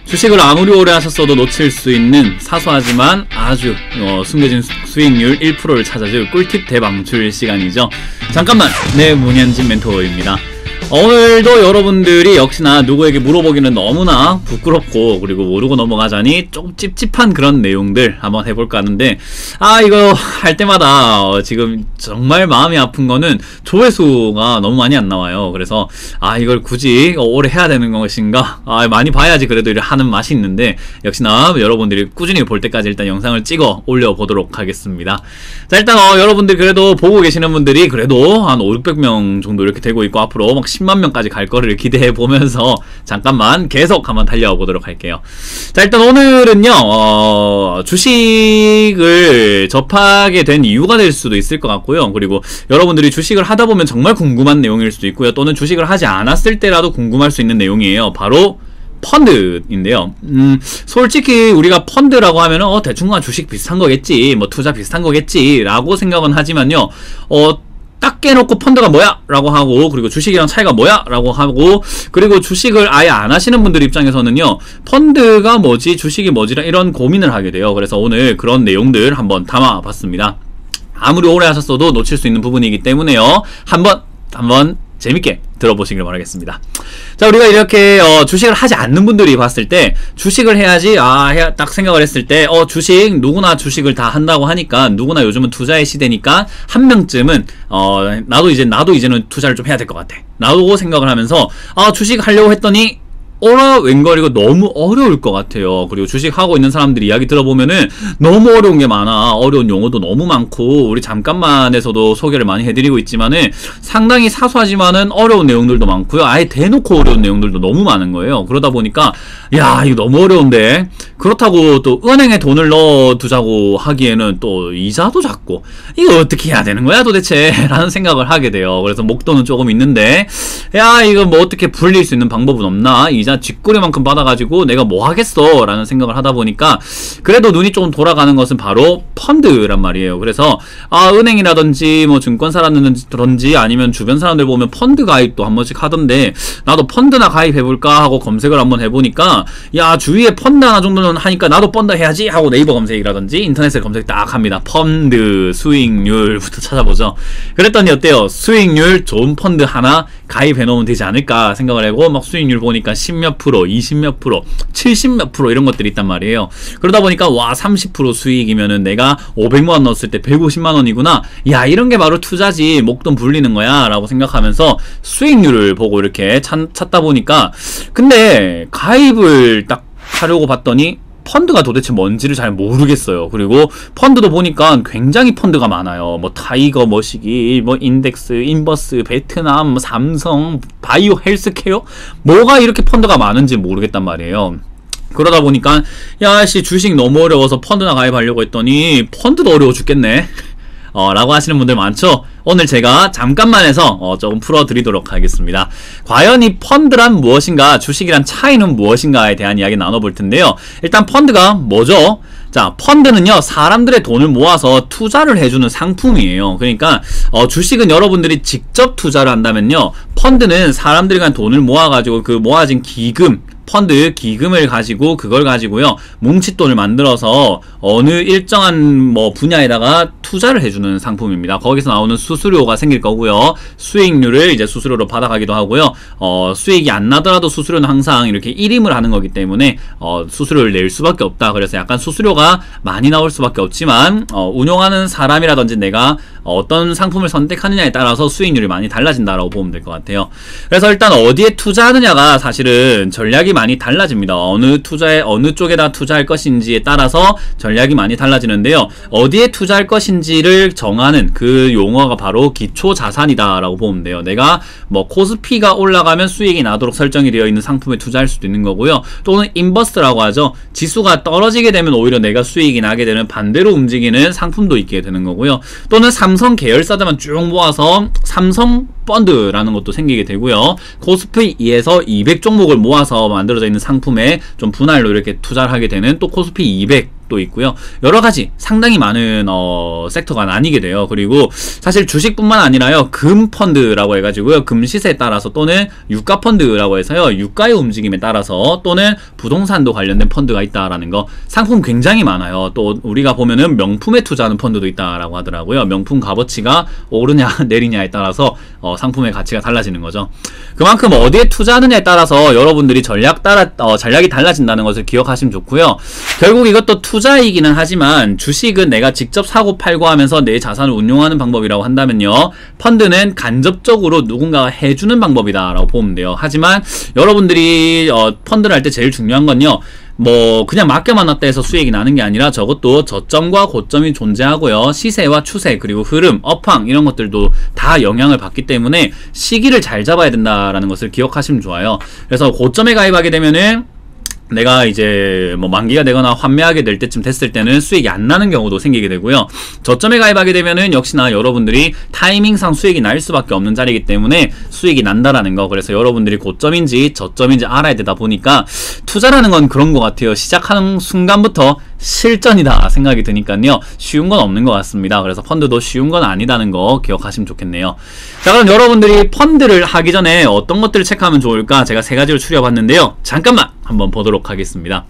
주식을 아무리 오래 하셨어도 놓칠 수 있는 사소하지만 아주 숨겨진 수익률 1%를 찾아줄 꿀팁 대방출 시간이죠. 잠깐만, 네, 문현진 멘토입니다. 오늘도 여러분들이 역시나 누구에게 물어보기는 너무나 부끄럽고 그리고 모르고 넘어가자니 조금 찝찝한 그런 내용들 한번 해볼까 하는데, 이거 할 때마다 지금 정말 마음이 아픈 거는 조회수가 너무 많이 안 나와요. 그래서 이걸 굳이 오래 해야 되는 것인가, 많이 봐야지 그래도 이렇게 하는 맛이 있는데, 역시나 여러분들이 꾸준히 볼 때까지 일단 영상을 찍어 올려보도록 하겠습니다. 자, 일단 여러분들 그래도 보고 계시는 분들이 그래도 한 500~600명 정도 이렇게 되고 있고, 앞으로 막 10만 명까지 갈 거를 기대해 보면서 잠깐만 계속 한번 달려와 보도록 할게요. 자, 일단 오늘은요, 주식을 접하게 된 이유가 될 수도 있을 것 같고요. 그리고 여러분들이 주식을 하다 보면 정말 궁금한 내용일 수도 있고요. 또는 주식을 하지 않았을 때라도 궁금할 수 있는 내용이에요. 바로 펀드인데요. 솔직히 우리가 펀드라고 하면은 대충 주식 비슷한 거겠지, 뭐 투자 비슷한 거겠지 라고 생각은 하지만요, 딱 깨놓고 펀드가 뭐야? 라고 하고, 그리고 주식이랑 차이가 뭐야? 라고 하고, 그리고 주식을 아예 안 하시는 분들 입장에서는요, 펀드가 뭐지? 주식이 뭐지? 이런 고민을 하게 돼요. 그래서 오늘 그런 내용들 한번 담아봤습니다. 아무리 오래 하셨어도 놓칠 수 있는 부분이기 때문에요, 한번 재밌게 들어보시길 바라겠습니다. 자, 우리가 이렇게 주식을 하지 않는 분들이 봤을 때, 주식을 해야지 딱 생각을 했을 때 주식, 누구나 주식을 다 한다고 하니까, 누구나 요즘은 투자의 시대니까 한 명쯤은 나도 이제는 투자를 좀 해야 될 것 같아 라고 생각을 하면서 주식 하려고 했더니 웬걸이고 너무 어려울 것 같아요. 그리고 주식하고 있는 사람들이 이야기 들어보면은 너무 어려운 게 많아. 어려운 용어도 너무 많고, 우리 잠깐만에서도 소개를 많이 해드리고 있지만은 상당히 사소하지만은 어려운 내용들도 많고요. 아예 대놓고 어려운 내용들도 너무 많은 거예요. 그러다 보니까 이거 너무 어려운데, 그렇다고 또 은행에 돈을 넣어두자고 하기에는 또 이자도 작고, 이거 어떻게 해야 되는 거야 도대체? 라는 생각을 하게 돼요. 그래서 목돈은 조금 있는데, 이거 뭐 어떻게 불릴 수 있는 방법은 없나? 이자 쥐꼬리만큼 받아가지고 내가 뭐 하겠어? 라는 생각을 하다 보니까 그래도 눈이 조금 돌아가는 것은 바로 펀드란 말이에요. 그래서 은행이라든지 뭐 증권사라든지 아니면 주변 사람들 보면 펀드 가입도 한 번씩 하던데, 나도 펀드나 가입해볼까 하고 검색을 한번 해보니까, 주위에 펀드 하나 정도는 하니까 나도 펀드 해야지 하고 네이버 검색이라든지 인터넷에 검색 딱 합니다. 펀드 수익률부터 찾아보죠. 그랬더니 어때요? 수익률 좋은 펀드 하나 가입해놓으면 되지 않을까 생각을 하고, 막 수익률 보니까 10몇 프로, 20몇 프로, 70몇 프로 이런 것들이 있단 말이에요. 그러다 보니까 30% 수익이면은 내가 500만원 넣었을 때 150만원이구나, 이런 게 바로 투자지, 목돈 불리는 거야 라고 생각하면서 수익률을 보고 이렇게 찾다 보니까, 근데 가입을 딱 하려고 봤더니 펀드가 도대체 뭔지를 잘 모르겠어요. 그리고 펀드도 보니까 굉장히 펀드가 많아요. 뭐 타이거 머시기, 뭐 인덱스, 인버스, 베트남, 뭐 삼성, 바이오 헬스케어, 뭐가 이렇게 펀드가 많은지 모르겠단 말이에요. 그러다 보니까 주식 너무 어려워서 펀드나 가입하려고 했더니 펀드도 어려워 죽겠네 라고 하시는 분들 많죠? 오늘 제가 잠깐만 해서 조금 풀어드리도록 하겠습니다. 과연 이 펀드란 무엇인가, 주식이란 차이는 무엇인가에 대한 이야기 나눠볼 텐데요. 일단 펀드가 뭐죠? 자, 펀드는요, 사람들의 돈을 모아서 투자를 해주는 상품이에요. 그러니까 주식은 여러분들이 직접 투자를 한다면요, 펀드는 사람들이 돈을 모아가지고 그 모아진 기금, 펀드 기금을 가지고 그걸 가지고요, 뭉칫돈을 만들어서 어느 일정한 뭐 분야에다가 투자를 해주는 상품입니다. 거기서 나오는 수수료가 생길 거고요, 수익률을 이제 수수료로 받아가기도 하고요, 수익이 안 나더라도 수수료는 항상 이렇게 일임을 하는 거기 때문에 수수료를 낼 수밖에 없다. 그래서 약간 수수료가 많이 나올 수밖에 없지만 운용하는 사람이라든지 내가 어떤 상품을 선택하느냐에 따라서 수익률이 많이 달라진다라고 보면 될 것 같아요. 그래서 일단 어디에 투자하느냐가 사실은 전략이 많이 달라집니다. 어느 쪽에다 투자할 것인지에 따라서 전략이 많이 달라지는데요, 어디에 투자할 것인지를 정하는 그 용어가 바로 기초자산이다 라고 보면 돼요. 내가 뭐 코스피가 올라가면 수익이 나도록 설정이 되어 있는 상품에 투자할 수도 있는 거고요, 또는 인버스라고 하죠. 지수가 떨어지게 되면 오히려 내가 수익이 나게 되는 반대로 움직이는 상품도 있게 되는 거고요, 또는 삼성 계열사들만 쭉 모아서 삼성 펀드라는 것도 생기게 되고요, 코스피 2에서 200 종목을 모아서 만들어져 있는 상품에 좀 분할로 이렇게 투자를 하게 되는 또 코스피 200 주식도 있고요. 여러가지 상당히 많은 섹터가 나뉘게 돼요. 그리고 사실 주식뿐만 아니라요, 금 펀드라고 해가지고요, 금 시세에 따라서 또는 유가 펀드라고 해서요, 유가의 움직임에 따라서 또는 부동산도 관련된 펀드가 있다라는 거, 상품 굉장히 많아요. 또 우리가 보면은 명품에 투자하는 펀드도 있다라고 하더라고요. 명품 값어치가 오르냐 내리냐에 따라서 상품의 가치가 달라지는 거죠. 그만큼 어디에 투자하느냐에 따라서 여러분들이 전략이 달라진다는 것을 기억하시면 좋고요. 결국 이것도 투자이기는 하지만 주식은 내가 직접 사고 팔고 하면서 내 자산을 운용하는 방법이라고 한다면요, 펀드는 간접적으로 누군가가 해주는 방법이다라고 보면 돼요. 하지만 여러분들이 펀드를 할 때 제일 중요한 건요, 뭐 그냥 맡겨놨다 해서 수익이 나는 게 아니라 저것도 저점과 고점이 존재하고요, 시세와 추세 그리고 흐름, 업황 이런 것들도 다 영향을 받기 때문에 시기를 잘 잡아야 된다라는 것을 기억하시면 좋아요. 그래서 고점에 가입하게 되면은 내가 이제 뭐 만기가 되거나 환매하게 될 때쯤 됐을 때는 수익이 안 나는 경우도 생기게 되고요. 저점에 가입하게 되면은 역시나 여러분들이 타이밍상 수익이 날 수밖에 없는 자리이기 때문에 수익이 난다라는 거. 그래서 여러분들이 고점인지 저점인지 알아야 되다 보니까 투자라는 건 그런 것 같아요. 시작하는 순간부터 실전이다 생각이 드니까요, 쉬운 건 없는 것 같습니다. 그래서 펀드도 쉬운 건 아니다는 거 기억하시면 좋겠네요. 자, 그럼 여러분들이 펀드를 하기 전에 어떤 것들을 체크하면 좋을까, 제가 3가지를 추려봤는데요. 잠깐만 한번 보도록 하겠습니다.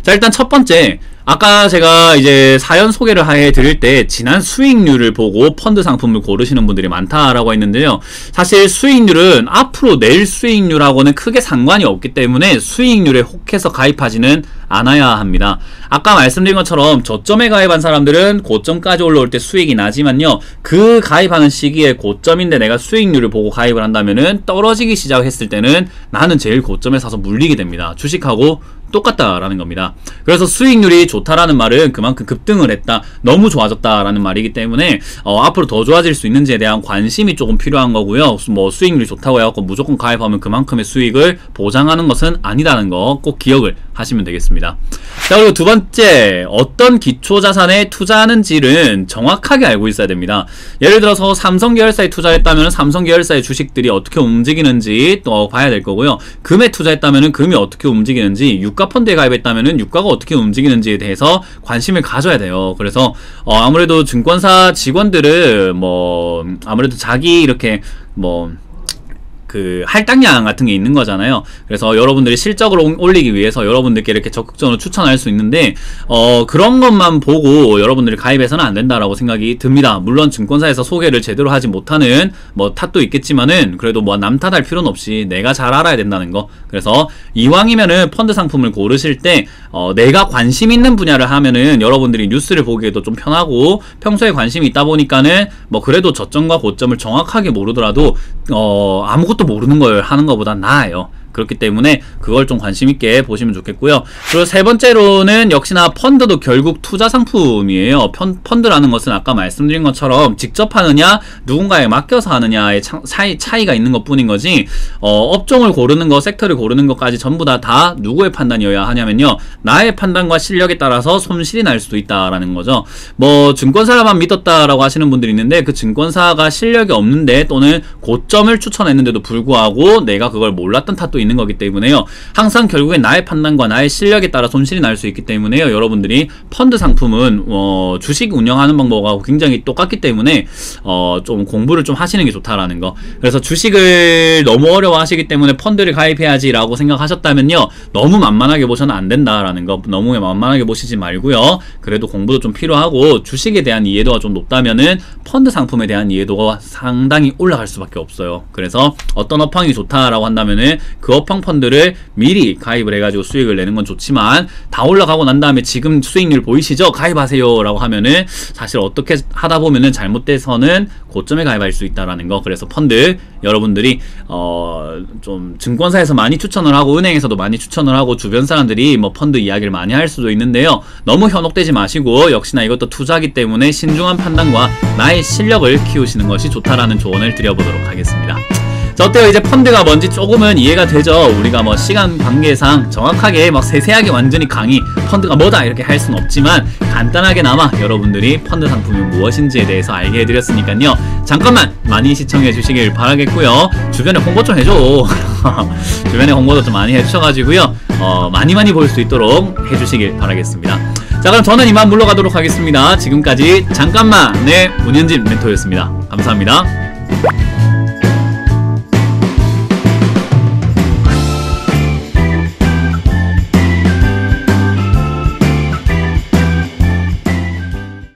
자, 일단 첫 번째, 아까 제가 이제 사연 소개를 해드릴 때 지난 수익률을 보고 펀드 상품을 고르시는 분들이 많다라고 했는데요. 사실 수익률은 앞으로 낼 수익률하고는 크게 상관이 없기 때문에 수익률에 혹해서 가입하지는 않아야 합니다. 아까 말씀드린 것처럼 저점에 가입한 사람들은 고점까지 올라올 때 수익이 나지만요, 그 가입하는 시기에 고점인데 내가 수익률을 보고 가입을 한다면은 떨어지기 시작했을 때는 나는 제일 고점에 사서 물리게 됩니다. 주식하고 똑같다라는 겁니다. 그래서 수익률이 좋다라는 말은 그만큼 급등을 했다, 너무 좋아졌다라는 말이기 때문에 앞으로 더 좋아질 수 있는지에 대한 관심이 조금 필요한 거고요. 뭐 수익률이 좋다고 해갖고 무조건 가입하면 그만큼의 수익을 보장하는 것은 아니다는 거 꼭 기억을 하시면 되겠습니다. 자, 그리고 두 번째, 어떤 기초자산에 투자하는지는 정확하게 알고 있어야 됩니다. 예를 들어서 삼성계열사에 투자했다면 삼성계열사의 주식들이 어떻게 움직이는지 또 봐야 될 거고요. 금에 투자했다면 금이 어떻게 움직이는지, 유가펀드에 가입했다면 유가가 어떻게 움직이는지에 대해서 관심을 가져야 돼요. 그래서 아무래도 증권사 직원들은 뭐 아무래도 자기 이렇게 뭐 그 할당량 같은 게 있는 거잖아요. 그래서 여러분들이 실적을 올리기 위해서 여러분들께 이렇게 적극적으로 추천할 수 있는데 그런 것만 보고 여러분들이 가입해서는 안 된다라고 생각이 듭니다. 물론 증권사에서 소개를 제대로 하지 못하는 뭐 탓도 있겠지만은 그래도 뭐 남 탓할 필요는 없이 내가 잘 알아야 된다는 거. 그래서 이왕이면은 펀드 상품을 고르실 때 내가 관심 있는 분야를 하면은 여러분들이 뉴스를 보기에도 좀 편하고, 평소에 관심이 있다 보니까는 뭐 그래도 저점과 고점을 정확하게 모르더라도 아무것도 모르는 걸 하는 것보다 나아요. 그렇기 때문에 그걸 좀 관심 있게 보시면 좋겠고요. 그리고 세 번째로는 역시나 펀드도 결국 투자 상품이에요. 펀드라는 것은 아까 말씀드린 것처럼 직접 하느냐 누군가에 맡겨서 하느냐의 차이가 있는 것 뿐인 거지, 업종을 고르는 것, 섹터를 고르는 것까지 전부 다 누구의 판단이어야 하냐면요, 나의 판단과 실력에 따라서 손실이 날 수도 있다라는 거죠. 뭐 증권사만 믿었다라고 하시는 분들이 있는데 그 증권사가 실력이 없는데 또는 고점을 추천했는데도 불구하고 내가 그걸 몰랐던 탓도 있는 거기 때문에요. 항상 결국엔 나의 판단과 나의 실력에 따라 손실이 날 수 있기 때문에요. 여러분들이 펀드 상품은 주식 운영하는 방법하고 굉장히 똑같기 때문에 좀 공부를 좀 하시는 게 좋다라는 거. 그래서 주식을 너무 어려워하시기 때문에 펀드를 가입해야지 라고 생각하셨다면요, 너무 만만하게 보셔는 안 된다라는 거. 너무 만만하게 보시지 말고요, 그래도 공부도 좀 필요하고 주식에 대한 이해도가 좀 높다면은 펀드 상품에 대한 이해도가 상당히 올라갈 수밖에 없어요. 그래서 어떤 업황이 좋다라고 한다면은 그 업황 펀드를 미리 가입을 해가지고 수익을 내는 건 좋지만, 다 올라가고 난 다음에 지금 수익률 보이시죠? 가입하세요 라고 하면은 사실 어떻게 하다 보면은 잘못돼서는 고점에 가입할 수 있다라는 거. 그래서 펀드 여러분들이 좀 증권사에서 많이 추천을 하고 은행에서도 많이 추천을 하고 주변 사람들이 뭐 펀드 이야기를 많이 할 수도 있는데요, 너무 현혹되지 마시고 역시나 이것도 투자기 때문에 신중한 판단과 나의 실력을 키우시는 것이 좋다라는 조언을 드려보도록 하겠습니다. 자, 어때요? 이제 펀드가 뭔지 조금은 이해가 되죠? 우리가 뭐 시간 관계상 정확하게 막 세세하게 완전히 강의 펀드가 뭐다 이렇게 할 수는 없지만 간단하게나마 여러분들이 펀드 상품이 무엇인지에 대해서 알게 해드렸으니까요, 잠깐만 많이 시청해 주시길 바라겠고요. 주변에 홍보 좀 해줘. 주변에 홍보도 좀 많이 해주셔가지고요, 많이 볼 수 있도록 해주시길 바라겠습니다. 자, 자, 그럼 저는 이만 물러가도록 하겠습니다. 지금까지 잠깐만의 문현진 멘토였습니다. 감사합니다.